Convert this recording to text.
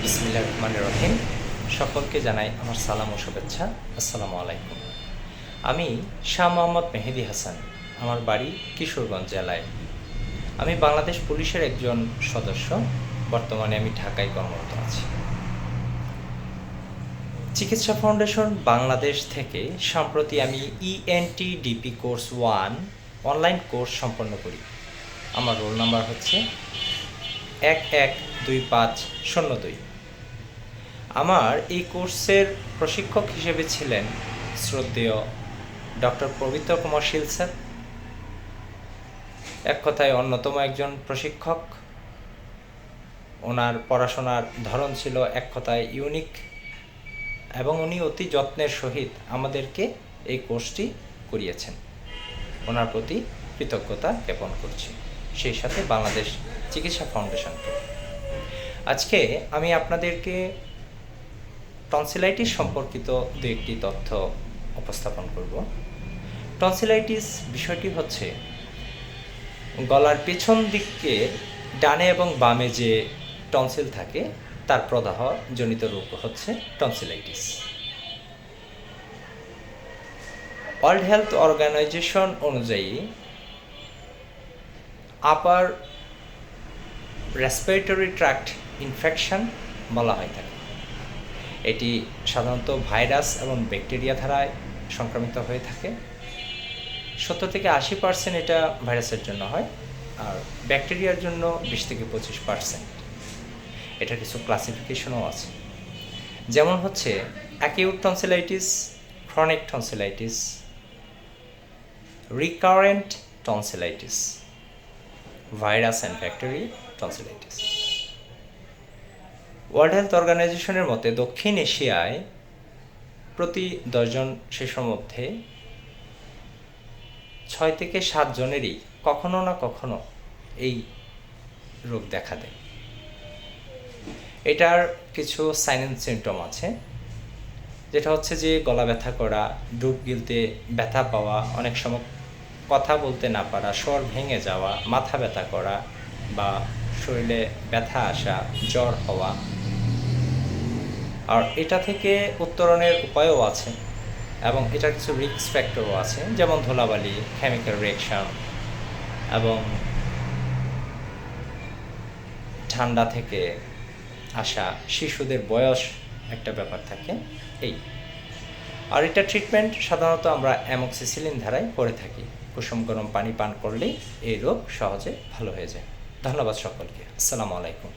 বিসমিল্লাহির রহমানির রহিম। সকলকে জানাই আমার সালাম ও শুভেচ্ছা। আসসালামু আলাইকুম। আমি শাহ মোহাম্মদ মেহেদি হাসান। আমার বাড়ি কিশোরগঞ্জ জেলায়। আমি বাংলাদেশ পুলিশের একজন সদস্য। বর্তমানে আমি ঢাকায় কর্মরত আছি। চিকিৎসা ফাউন্ডেশন বাংলাদেশ থেকে সম্প্রতি আমি ENTDP কোর্স 1 অনলাইন কোর্স সম্পন্ন করি। আমার রোল নাম্বার হচ্ছে 112502। আমার এই কোর্সের প্রশিক্ষক হিসেবে ছিলেন শ্রদ্ধেয় ডক্টর পবিত্র কুমার শীল স্যার। এক কথায় অন্যতম একজন প্রশিক্ষক। ওনার পড়াশোনার ধরন ছিল এক কথায় ইউনিক, এবং উনি অতি যত্নের সহিত আমাদেরকে এই কোর্সটি করিয়েছেন। ওনার প্রতি কৃতজ্ঞতা জ্ঞাপন করছি, সেই সাথে বাংলাদেশ চিকিৎসা ফাউন্ডেশনকে। আজকে আমি আপনাদেরকে টনসিলাইটিস সম্পর্কিত দু একটি তথ্য উপস্থাপন করব। টনসিলাইটিস বিষয়টি হচ্ছে গলার পেছন দিকে ডানে এবং বামে যে টনসিল থাকে তার প্রদাহ জনিত রোগ হচ্ছে টনসিলাইটিস। ওয়ার্ল্ড হেলথ অর্গানাইজেশন অনুযায়ী আপার রেসপিরেটরি ট্র্যাক্ট ইনফেকশন বলা হয় থাকে। এটি সাধারণত ভাইরাস এবং ব্যাকটেরিয়া দ্বারায় সংক্রামিত হয়ে থাকে। 70 থেকে 80% এটা ভাইরাসের জন্য হয়, আর ব্যাকটেরিয়ার জন্য 20 থেকে 25%। এটা কিছু ক্লাসিফিকেশনও আছে, যেমন হচ্ছে acute tonsillitis, chronic tonsillitis, recurrent tonsillitis, virus and bacteria tonsillitis. World health অর্গানাইজেশনের মতে দক্ষিণ এশিয়ায় প্রতি 10 জন শিশুর মধ্যে 6 থেকে 7 জনেরই কখনো না কখনো এই রোগ দেখা দেয়। এটার কিছু সাইন অ্যান্ড সিমটম আছে, যেটা হচ্ছে যে গলা ব্যথা করা, ডুব গিলতে ব্যথা পাওয়া, অনেক সময় কথা বলতে না পারা, স্বর ভেঙে যাওয়া, মাথা ব্যথা করা বা শরীরে ব্যথা আসা, জ্বর হওয়া। আর এটা থেকে উত্তরণের উপায়ও আছে, এবং এটার কিছু রিস্ক ফ্যাক্টরও আছে, যেমন ধুলাবালি, কেমিক্যাল রিঅ্যাকশন, এবং ঠান্ডা থেকে আসা, শিশুদের বয়স একটা ব্যাপার থাকে এই। আর এটা ট্রিটমেন্ট সাধারণত আমরা অ্যামোক্সিসিলিন ধারায় করে থাকি। কুসুম গরম পানি পান করলেই এই রোগ সহজে ভালো হয়ে যায়। ধন্যবাদ সকলকে। আসসালামু আলাইকুম।